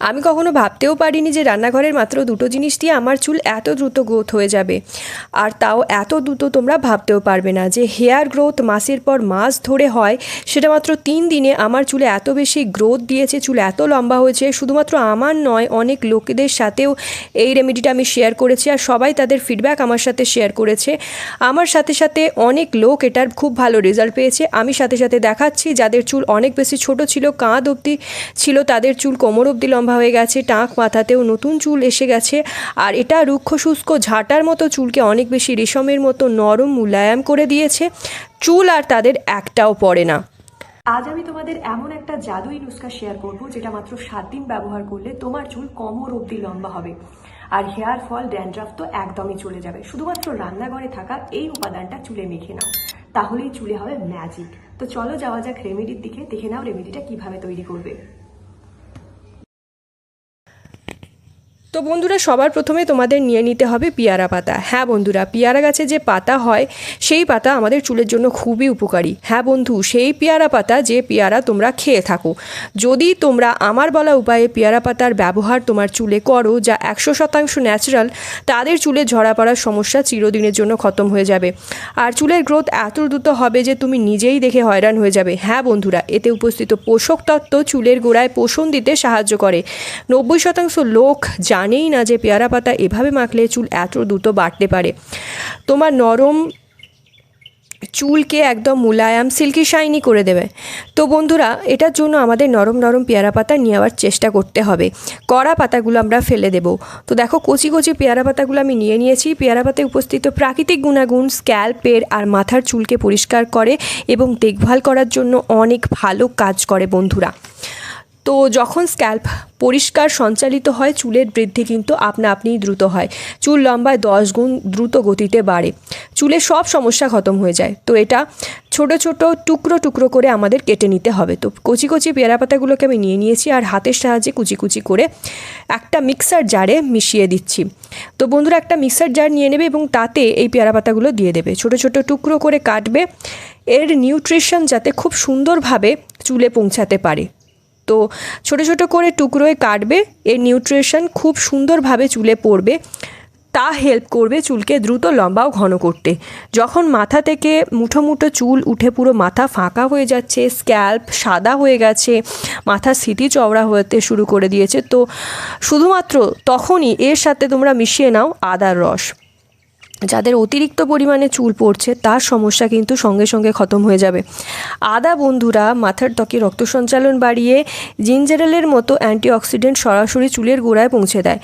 আমি কখনো ভাবতেও পারিনি যে রান্নাঘরের মাত্র দুটো জিনিস দিয়ে আমার চুল এত দ্রুত গ্রোথ হয়ে যাবে। আর তাও এত দ্রুত তোমরা ভাবতেও পারবে না যে হেয়ার গ্রোথ মাসের পর মাস ধরে হয়, সেটা মাত্র 3 দিনে আমার চুলে এত বেশি গ্রোথ দিয়েছে, চুল এত লম্বা হয়েছে। শুধুমাত্র আমার নয়, অনেক লোকেদের সাথেও এই রেমেডিটা আমি শেয়ার করেছি আর সবাই তাদের ফিডব্যাক আমার সাথে শেয়ার করেছে। আমার সাথে সাথে অনেক লোক এটার খুব ভালো রেজাল্ট পেয়েছে। আমি সাথে সাথে দেখাচ্ছি যাদের চুল অনেক বেশি ছোট ছিল, কাঁধ অবধি ছিল, তাদের চুল কোমর অবধি লম্বা হয়ে গেছে, টাক মাথাতেও নতুন চুল এসে গেছে। আর এটা রুক্ষ শুষ্ক ঝাঁটার মতো চুলকে অনেক বেশি রেশমের মতো নরম মুলায়ম করে দিয়েছে। চুল আর তাদের একটাও পড়ে না। আজ আমি তোমাদের এমন একটা জাদুই নুস্খা শেয়ার করব যেটা মাত্র 7 দিন ব্যবহার করলে তোমার চুল কোমর অবধি লম্বা হবে আর হেয়ার ফল ড্যান্ড্রাফ তো একদমই চলে যাবে। শুধুমাত্র রান্নাঘরে থাকা এই উপাদানটা চুলে মেখে নাও, তাহলেই চুলে হবে ম্যাজিক। তো চলো যাওয়া যাক রেমেডির দিকে, দেখে নাও রেমেডিটা কিভাবে তৈরি করবে। তো বন্ধুরা, সবার প্রথমে তোমাদের নিয়ে নিতে হবে পেয়ারা পাতা। হ্যাঁ বন্ধুরা, পেয়ারা গাছে যে পাতা হয় সেই পাতা আমাদের চুলের জন্য খুবই উপকারী। হ্যাঁ বন্ধু, সেই পেয়ারা পাতা যে পেয়ারা তোমরা খেয়ে থাকো। যদি তোমরা আমার বলা উপায়ে পেয়ারা পাতার ব্যবহার তোমার চুলে করো, যা 100% ন্যাচারাল, তাদের চুলে ঝরা পড়ার সমস্যা চিরদিনের জন্য খতম হয়ে যাবে আর চুলের গ্রোথ এত দ্রুত হবে যে তুমি নিজেই দেখে হয়রান হয়ে যাবে। হ্যাঁ বন্ধুরা, এতে উপস্থিত পোষক তত্ত্ব চুলের গোড়ায় পোষণ দিতে সাহায্য করে। 90% লোক জানেই না যে পেয়ারা পাতা এভাবে মাখলে চুল এত দ্রুত বাড়তে পারে, তোমার নরম চুলকে একদম মুলায়াম সিল্কি শাইনি করে দেবে। তো বন্ধুরা, এটার জন্য আমাদের নরম নরম পেয়ারা পাতা নেওয়ার চেষ্টা করতে হবে। কড়া পাতাগুলো আমরা ফেলে দেব। তো দেখো, কচি কচি পেয়ারা পাতাগুলো আমি নিয়ে নিয়েছি। পেয়ারা পাতায় উপস্থিত প্রাকৃতিক গুণাগুণ স্ক্যাল্পের আর মাথার চুলকে পরিষ্কার করে এবং দেখভাল করার জন্য অনেক ভালো কাজ করে বন্ধুরা। তো যখন স্ক্যাল্প পরিষ্কার সঞ্চালিত হয়, চুলের বৃদ্ধি কিন্তু আপনা আপনিই দ্রুত হয়। চুল লম্বায় 10 গুণ দ্রুত গতিতে বাড়ে, চুলের সব সমস্যা খতম হয়ে যায়। তো এটা ছোট ছোট টুকরো টুকরো করে আমাদের কেটে নিতে হবে। তো কচি কচি পেয়ারা পাতাগুলোকে আমি নিয়ে নিয়েছি আর হাতের সাহায্যে কুচি কুচি করে একটা মিক্সার জারে মিশিয়ে দিচ্ছি। তো বন্ধুরা, একটা মিক্সার জার নিয়ে নেবে এবং তাতে এই পেয়ারা পাতাগুলো দিয়ে দেবে, ছোট ছোট টুকরো করে কাটবে, এর নিউট্রিশন যাতে খুব সুন্দরভাবে চুলে পৌঁছাতে পারে। তো ছোট ছোট করে টুকরোয় কাটবে, এর নিউট্রিশন খুব সুন্দরভাবে চুলে পড়বে, তা হেল্প করবে চুলকে দ্রুত লম্বা ও ঘন করতে। যখন মাথা থেকে মুঠো মুঠো চুল উঠে পুরো মাথা ফাঁকা হয়ে যাচ্ছে, স্ক্যাল্প সাদা হয়ে গেছে, মাথার সিটি চওড়া হতে শুরু করে দিয়েছে, তো শুধুমাত্র তখনই এর সাথে তোমরা মিশিয়ে নাও আদার রস। যাদের অতিরিক্ত পরিমাণে চুল পড়ছে তার সমস্যা কিন্তু সঙ্গে সঙ্গে খতম হয়ে যাবে। আদা বন্ধুরা মাথার ত্বকে রক্ত সঞ্চালন বাড়িয়ে জিঞ্জারেলের মতো অ্যান্টিঅক্সিডেন্ট সরাসরি চুলের গোড়ায় পৌঁছে দেয়,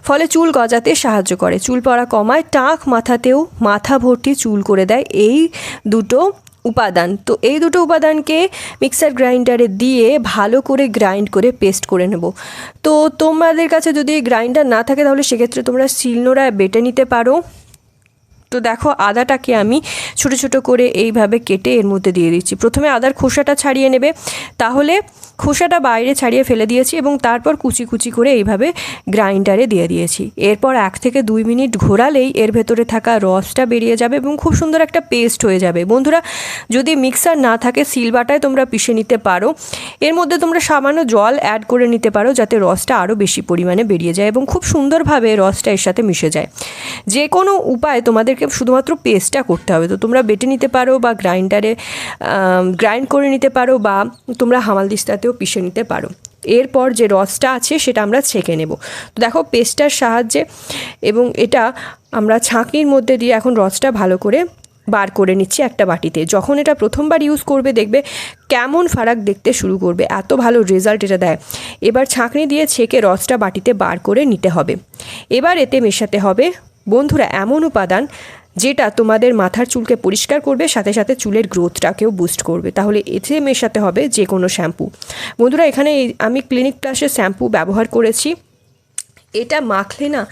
ফলে চুল গজাতে সাহায্য করে, চুল পড়া কমায়, টাক মাথাতেও মাথা ভর্তি চুল করে দেয় এই দুটো উপাদান। তো এই দুটো উপাদানকে মিক্সার গ্রাইন্ডারে দিয়ে ভালো করে গ্রাইন্ড করে পেস্ট করে নেব। তো তোমাদের কাছে যদি গ্রাইন্ডার না থাকে তাহলে সেক্ষেত্রে তোমরা শিলনোড়ায় বেটে নিতে পারো। তো দেখো, আদাটাকে আমি ছোট ছোট করে এইভাবে কেটে এর মধ্যে দিয়ে দিচ্ছি। প্রথমে আদার খোসাটা ছাড়িয়ে নেবে, তাহলে খোসাটা বাইরে ছাড়িয়ে ফেলে দিয়েছি এবং তারপর কুচি কুচি করে এইভাবে গ্রাইন্ডারে দিয়ে দিয়েছি। এরপর 1 থেকে 2 মিনিট ঘোরালেই এর ভেতরে থাকা রসটা বেরিয়ে যাবে এবং খুব সুন্দর একটা পেস্ট হয়ে যাবে। বন্ধুরা, যদি মিক্সার না থাকে শিলবাটায় তোমরা পিষে নিতে পারো, এর মধ্যে তোমরা সামান্য জল অ্যাড করে নিতে পারো যাতে রসটা আরও বেশি পরিমাণে বেরিয়ে যায় এবং খুব সুন্দরভাবে রসটা এর সাথে মিশে যায়। যে কোনো উপায় তোমাদেরকে শুধুমাত্র পেস্টটা করতে হবে। তো তোমরা বেটে নিতে পারো বা গ্রাইন্ডারে গ্রাইন্ড করে নিতে পারো বা তোমরা হামালদিস্তাতেও পিষে নিতে পারো। এরপর যে রসটা আছে সেটা আমরা ছেঁকে নেব। তো দেখো, পেস্টটার সাহায্যে এবং এটা আমরা ছাঁকনির মধ্যে দিয়ে এখন রসটা ভালো করে বার করে নিচ্ছি একটা বাটিতে। যখন এটা প্রথমবার ইউজ করবে দেখবে কেমন ফারাক দেখতে শুরু করবে, এত ভালো রেজাল্ট এটা দেয়। এবার ছাঁকনি দিয়ে ছেঁকে রসটা বাটিতে বার করে নিতে হবে। এবার এতে মেশাতে হবে বন্ধুরা এমন উপাদান যেটা তোমাদের মাথার চুলকে পরিষ্কার করবে, সাথে সাথে চুলের গ্রোথটাকেও বুস্ট করবে। তাহলে এতে মেশাতে হবে যে কোনো শ্যাম্পু। বন্ধুরা, এখানে আমি ক্লিনিক প্লাসের শ্যাম্পু ব্যবহার করেছি। এটা মাখলে না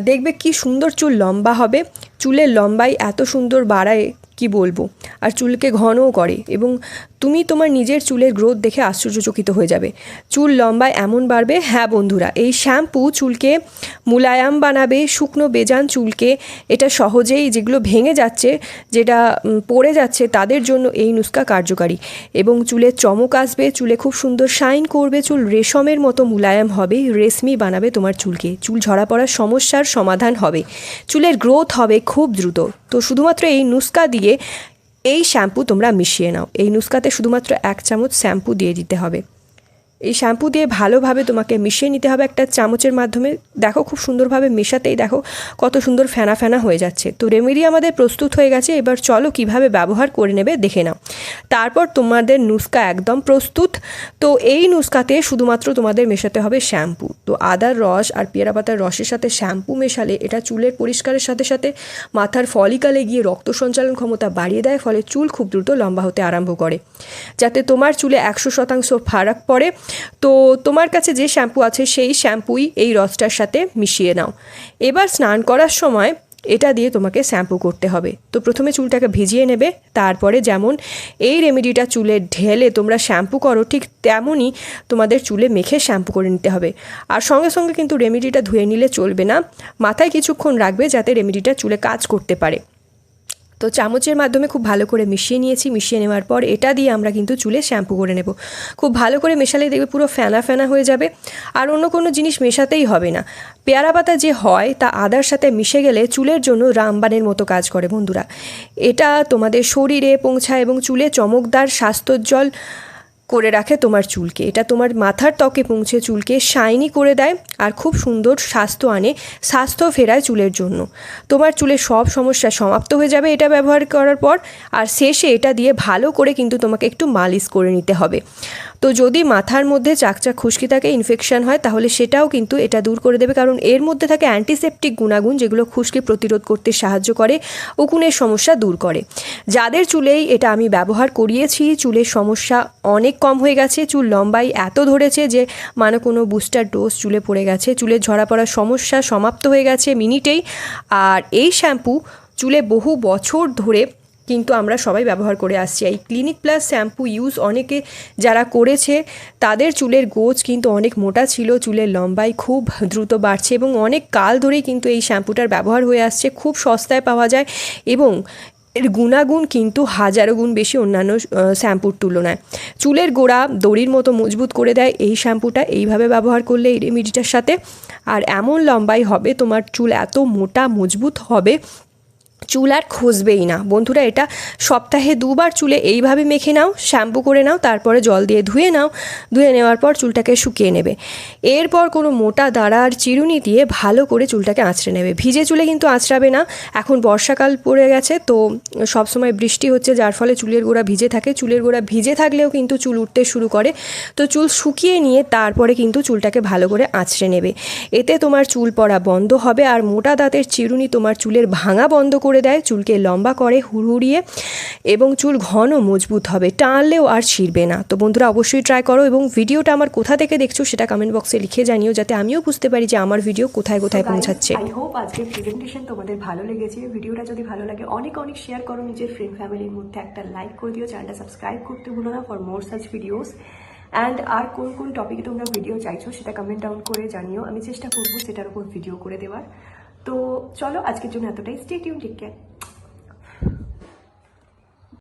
দেখবে কি সুন্দর চুল লম্বা হবে, চুলের লম্বাই এত সুন্দর বাড়ায় কি বলবো, আর চুলকে ঘনও করে এবং তুমি তোমার নিজের চুলের গ্রোথ দেখে আশ্চর্যচকিত হয়ে যাবে। চুল লম্বায় এমন বাড়বে। হ্যাঁ বন্ধুরা, এই শ্যাম্পু চুলকে মুলায়াম বানাবে, শুকনো বেজান চুলকে এটা সহজেই যেগুলো ভেঙে যাচ্ছে, যেটা পড়ে যাচ্ছে তাদের জন্য এই নুস্কা কার্যকারী। এবং চুলের চমক আসবে, চুলে খুব সুন্দর শাইন করবে, চুল রেশমের মতো মুলায়াম হবে, রেশমি বানাবে তোমার চুলকে, চুল ঝরা পড়ার সমস্যার সমাধান হবে, চুলের গ্রোথ হবে খুব দ্রুত। তো শুধুমাত্র এই নুস্কা দিয়ে এই শ্যাম্পু তোমরা মিশিয়ে নাও। এই নুস্কাতে শুধুমাত্র 1 চামচ শ্যাম্পু দিয়ে দিতে হবে। এই শ্যাম্পু দিয়ে ভালোভাবে তোমাকে মিশিয়ে নিতে হবে একটা চামচের মাধ্যমে। দেখো খুব সুন্দরভাবে মেশাতেই দেখো কত সুন্দর ফেনা ফেনা হয়ে যাচ্ছে। তো রেমেডি আমাদের প্রস্তুত হয়ে গেছে। এবার চলো কিভাবে ব্যবহার করে নেবে দেখে নাও। তারপর তোমাদের নুস্কা একদম প্রস্তুত। তো এই নুস্কাতে শুধুমাত্র তোমাদের মেশাতে হবে শ্যাম্পু। তো আদার রস আর পেয়ারা পাতার রসের সাথে শ্যাম্পু মেশালে এটা চুলের পরিষ্কারের সাথে সাথে মাথার ফলিকালে গিয়ে রক্ত সঞ্চালন ক্ষমতা বাড়িয়ে দেয়, ফলে চুল খুব দ্রুত লম্বা হতে আরম্ভ করে। যাতে তোমার চুলে 100% ফারাক পড়ে, তো তোমার কাছে যে শ্যাম্পু আছে সেই শ্যাম্পুই এই রসটার সাথে মিশিয়ে নাও। এবার স্নান করার সময় এটা দিয়ে তোমাকে শ্যাম্পু করতে হবে। তো প্রথমে চুলটাকে ভিজিয়ে নেবে, তারপরে যেমন এই রেমেডিটা চুলে ঢেলে তোমরা শ্যাম্পু করো ঠিক তেমনই তোমাদের চুলে মেখে শ্যাম্পু করে নিতে হবে। আর সঙ্গে সঙ্গে কিন্তু রেমেডিটা ধুয়ে নিলে চলবে না, মাথায় কিছুক্ষণ রাখবে যাতে রেমেডিটা চুলে কাজ করতে পারে। তো চামচের মাধ্যমে খুব ভালো করে মিশিয়ে নিয়েছি। মিশিয়ে নেওয়ার পর এটা দিয়ে আমরা কিন্তু চুলে শ্যাম্পু করে নেব। খুব ভালো করে মেশালে দেখবে পুরো ফেনা ফেনা হয়ে যাবে, আর অন্য কোনো জিনিস মেশাতেই হবে না। পেয়ারা পাতা যে হয় তা আদার সাথে মিশে গেলে চুলের জন্য রামবানের মতো কাজ করে বন্ধুরা। এটা তোমাদের শরীরে পৌঁছায় এবং চুলে চমকদার স্বাস্থ্যোজ্জ্বল করে রাখে তোমার চুলকে। এটা তোমার মাথার ত্বকে পৌঁছে চুলকে শাইনি করে দেয় আর খুব সুন্দর স্বাস্থ্য আনে, স্বাস্থ্য ফেরায় চুলের জন্য। তোমার চুলের সব সমস্যা সমাপ্ত হয়ে যাবে এটা ব্যবহার করার পর। আর শেষে এটা দিয়ে ভালো করে কিন্তু তোমাকে একটু মালিশ করে নিতে হবে। তো যদি মাথার মধ্যে চাকচাক খুশকি থাকে, ইনফেকশন হয়, তাহলে সেটাও কিন্তু এটা দূর করে দেবে, কারণ এর মধ্যে থাকে অ্যান্টিসেপটিক গুণাগুণ যেগুলো খুশকি প্রতিরোধ করতে সাহায্য করে, উকুনের সমস্যা দূর করে। যাদের চুলেই এটা আমি ব্যবহার করিয়েছি চুলের সমস্যা অনেক কম হয়ে গেছে, চুল লম্বাই এত ধরেছে যে মানে কোনো বুস্টার ডোজ চুলে পড়ে গেছে, চুলের ঝরা পড়ার সমস্যা সমাপ্ত হয়ে গেছে মিনিটেই। আর এই শ্যাম্পু চুলে বহু বছর ধরে কিন্তু আমরা সবাই ব্যবহার করে আসছি। এই ক্লিনিক প্লাস শ্যাম্পু ইউজ অনেকে যারা করেছে তাদের চুলের গোছ কিন্তু অনেক মোটা ছিল, চুলের লম্বাই খুব দ্রুত বাড়ছে এবং অনেক কাল ধরেই কিন্তু এই শ্যাম্পুটার ব্যবহার হয়ে আসছে। খুব সস্তায় পাওয়া যায় এবং এর গুণাগুণ কিন্তু হাজারো গুণ বেশি অন্যান্য শ্যাম্পুর তুলনায়। চুলের গোড়া দড়ির মতো মজবুত করে দেয় এই শ্যাম্পুটা এইভাবে ব্যবহার করলে এই রেমেডিটার সাথে। আর এমন লম্বাই হবে তোমার চুল, এত মোটা মজবুত হবে চুল আর খসবেই না। বন্ধুরা, এটা সপ্তাহে 2 বার চুলে এইভাবে মেখে নাও, শ্যাম্পু করে নাও, তারপরে জল দিয়ে ধুয়ে নাও। ধুয়ে নেওয়ার পর চুলটাকে শুকিয়ে নেবে। এরপর কোনো মোটা দাঁড়ার চিরুনি দিয়ে ভালো করে চুলটাকে আঁচড়ে নেবে। ভিজে চুলে কিন্তু আঁচড়াবে না। এখন বর্ষাকাল পড়ে গেছে, তো সবসময় বৃষ্টি হচ্ছে, যার ফলে চুলের গোড়া ভিজে থাকে। চুলের গোড়া ভিজে থাকলেও কিন্তু চুল উঠতে শুরু করে। তো চুল শুকিয়ে নিয়ে তারপরে কিন্তু চুলটাকে ভালো করে আঁচড়ে নেবে। এতে তোমার চুল পড়া বন্ধ হবে আর মোটা দাঁতের চিরুনি তোমার চুলের ভাঙা বন্ধ করে দেয়, চুলকে লম্বা করে হুড়হুড়িয়ে, এবং চুল ঘন মজবুত হবে, টানলেও আর ছিঁড়বে না। তো বন্ধুরা অবশ্যই ট্রাই করো এবং ভিডিওটা আমার কোথা থেকে দেখছো সেটা কমেন্ট বক্সে লিখে জানিও, যাতে আমিও বুঝতে পারি যে আমার ভিডিও কোথায় কোথায় পৌঁছাচ্ছে। আই হোপ আজকের প্রেজেন্টেশন তোমাদের ভালো লেগেছে। ভিডিওটা যদি ভালো লাগে অনেক অনেক শেয়ার করো, নিজের ফ্রেন্ড ফ্যামিলির মধ্যে একটা লাইক করে দিও, চ্যানেলটা সাবস্ক্রাইব করতে ভুলো না for more such videos. And আর কোন কোন টপিকে তোমরা ভিডিও চাইছো সেটা কমেন্ট ডাউন করে জানিও, আমি চেষ্টা করবো সেটার উপর ভিডিও করে দেওয়ার। তো চলো আজকের জন্য এতটাই। Stay tuned, take care.